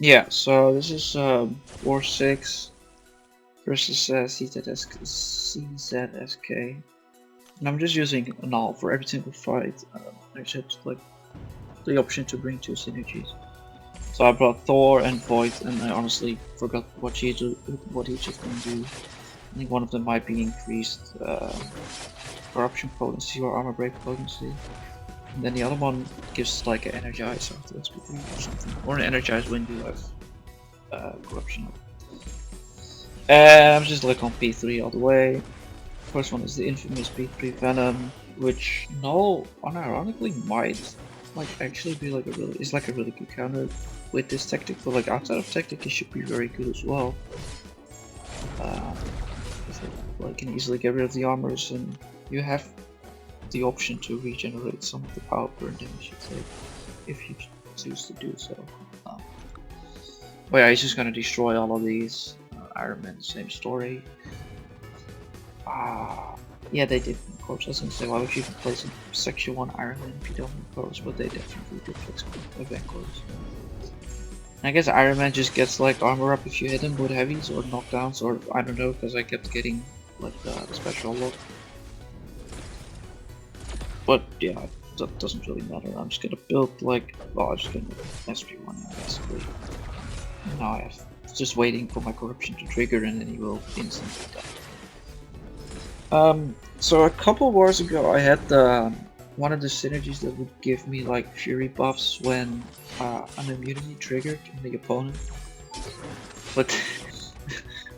Yeah, so this is War 6 versus CZSK. And I'm just using null for every single fight. I just had like the option to bring two synergies. So I brought Thor and Void, and I honestly forgot what each of them do. I think one of them might be increased corruption potency or armor break potency. And then the other one gives like an energize after SP3 or something. Or an energize when you have corruption up. I'm just like on P3 all the way. First one is the infamous P3 Venom, which Null unironically might like actually be like a really good counter with this tactic, but like outside of tactic it should be very good as well. Like can easily get rid of the armors, and you have the option to regenerate some of the power burn damage you take if you choose to do so. But yeah, he's just gonna destroy all of these. Iron Man, same story. Yeah, they did corpse. I was gonna say, why would you even play some section 1 Iron Man if you don't need corpse, but they definitely did fix event corpse. I guess Iron Man just gets like armor up if you hit him with heavies or knockdowns, or I don't know, because I kept getting like the special lock. But yeah, that doesn't really matter. I'm just gonna build like, well, I'm just gonna SP1 basically. Now I have just waiting for my corruption to trigger, and then he will instantly die. So a couple wars ago I had one of the synergies that would give me like fury buffs when an immunity triggered on the opponent. But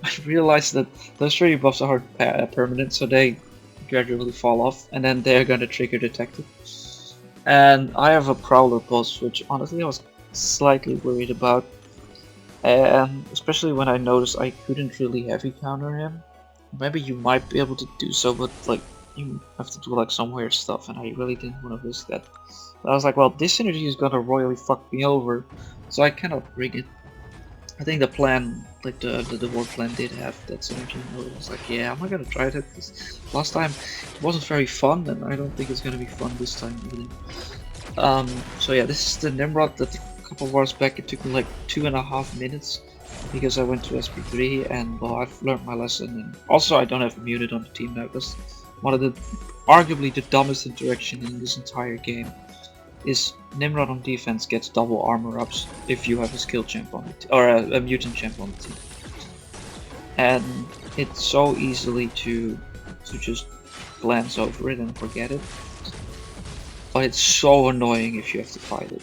I realized that those fury buffs are permanent, so they gradually fall off, and then they're gonna trigger detected. And I have a prowler boss, which honestly I was slightly worried about. Especially when I noticed I couldn't really heavy counter him. Maybe you might be able to do so, but like you have to do like some weird stuff, and I really didn't want to risk that. But I was like, well, this synergy is gonna royally fuck me over, so I cannot bring it. I think the plan, like the war plan, did have that synergy. And I was like, yeah, I'm not gonna try that. This last time it wasn't very fun, and I don't think it's gonna be fun this time either. So yeah, this is the Nimrod that a couple of hours back it took me like 2.5 minutes because I went to SP3, and well, I've learned my lesson. And also I don't have a muted on the team now, because one of the arguably the dumbest interaction in this entire game is Nimrod on defense gets double armor ups if you have a skill champ on it, or a mutant champ on the team, and it's so easily to just glance over it and forget it. But it's so annoying if you have to fight it,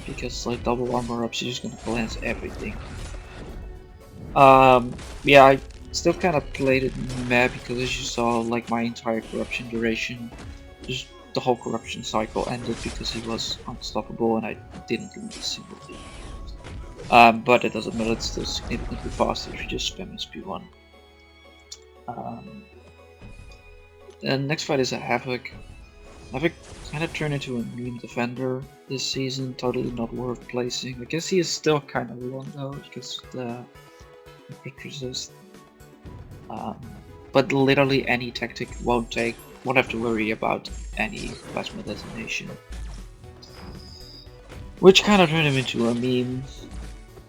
because like double armor ups, you're just gonna glance everything. Yeah, I still kind of played it mad because as you saw, like my entire corruption duration, just the whole corruption cycle ended because he was unstoppable and I didn't lose a single hit. But it doesn't matter, it's still significantly faster if you just spam SP1. The next fight is a Havok. Havok kind of turned into a meme defender this season, totally not worth placing. I guess he is still kind of long though, because the quick resist. But literally any tactic won't have to worry about any plasma detonation. Which kind of turned him into a meme.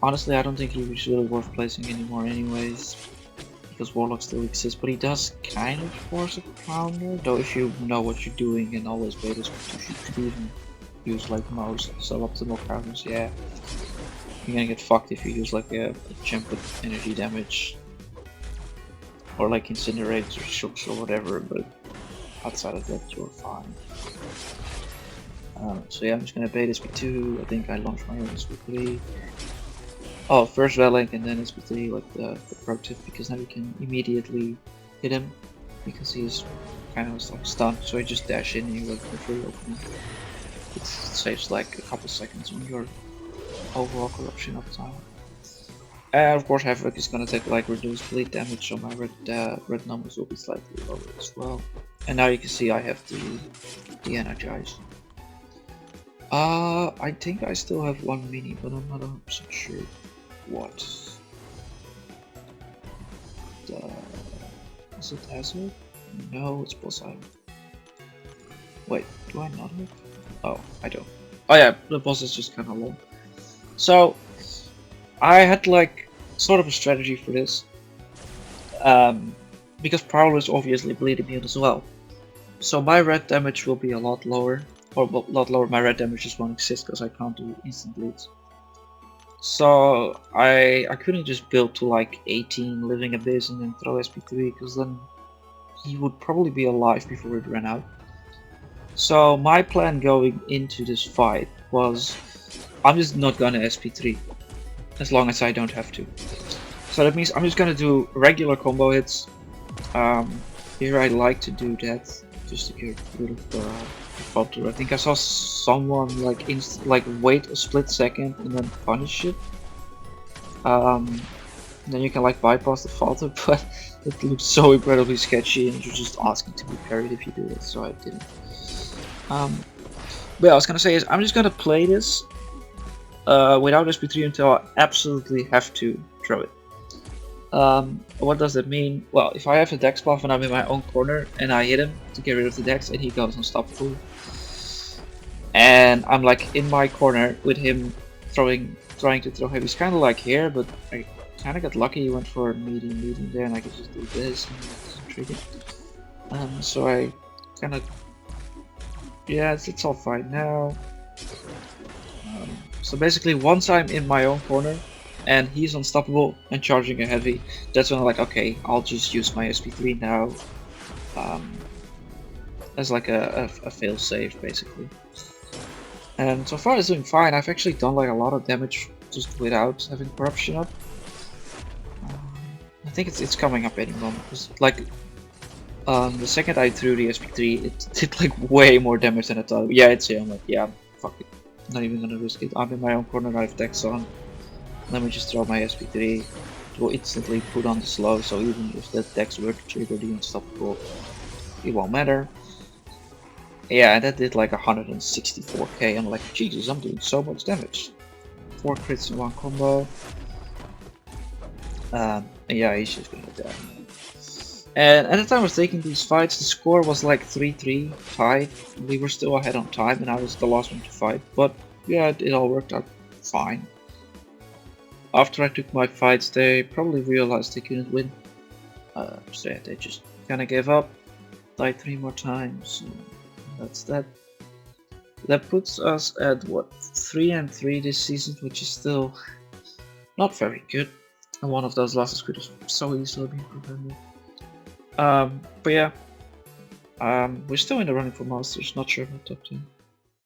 Honestly, I don't think he was really worth placing anymore anyways, because Warlock still exists, but he does kind of force a counter, though if you know what you're doing and always betas, you should even use like most suboptimal counters. Yeah, you're gonna get fucked if you use like a champ with energy damage, or like incinerates or shocks or whatever, but outside of that you're fine. So yeah, I'm just gonna bait SP2, I think I launched my own SP3. Oh, first Relic and then SP3, like the pro tip, because now you can immediately hit him, because he's kind of like stunned, so you just dash in and you go for free opening. It saves like a couple seconds on your overall corruption uptime. And of course Havok is gonna take like reduced bleed damage, so my red numbers will be slightly lower as well. And now you can see I have the energize. I think I still have one mini, but I'm not 100% sure what. Is it Hazard? No, it's Boss. Wait, do I not have? Oh, I don't. Oh yeah, the boss is just kind of long. So I had like sort of a strategy for this. Because prowler is obviously bleed immune as well. So my red damage will be a lot lower. Or a lot lower, my red damage just won't exist because I can't do instant bleeds. So I couldn't just build to like 18 living abyss and then throw SP3 because then he would probably be alive before it ran out. So my plan going into this fight was I'm just not gonna SP3 as long as I don't have to. So that means I'm just gonna do regular combo hits. Here I like to do that just to get rid of the falter. I think I saw someone like wait a split second and then punish it. Then you can like bypass the falter, but it looks so incredibly sketchy and you're just asking to be parried if you do it, so I didn't. But yeah, I was gonna say is I'm just gonna play this without SP3 until I absolutely have to throw it. What does that mean? Well, if I have a dex buff and I'm in my own corner and I hit him to get rid of the dex and he goes unstoppable, and I'm like in my corner with him trying to throw heavy. He's kind of like here, but I kind of got lucky. He went for medium there, and I could just do this and that trigger. So I kind of, yeah, it's all fine now. So basically, once I'm in my own corner and he's unstoppable and charging a heavy, that's when I'm like, okay, I'll just use my SP3 now as like a fail safe basically. And so far it's doing fine. I've actually done like a lot of damage just without having corruption up. I think it's coming up any moment. Cause, like the second I threw the SP3, it did like way more damage than I thought. Yeah, it's here. I'm like, yeah, fuck it. I'm not even gonna risk it. I'm in my own corner. I have Dex on. Let me just throw my SP3. It will instantly put on the slow. So even if that Dex were to trigger the unstoppable, it won't matter. Yeah, that did like 164k. I'm like, Jesus, I'm doing so much damage. 4 crits in one combo. Yeah, he's just gonna die. And at the time I was taking these fights, the score was like 3-3 tied. We were still ahead on time, and I was the last one to fight. But yeah, it all worked out fine. After I took my fights, they probably realized they couldn't win. So yeah, they just kind of gave up. Died 3 more times. That's that. That puts us at what, 3-3 this season, which is still not very good. And one of those losses could have so easily been prevented. But yeah, we're still in the running for Masters. Not sure about top 10.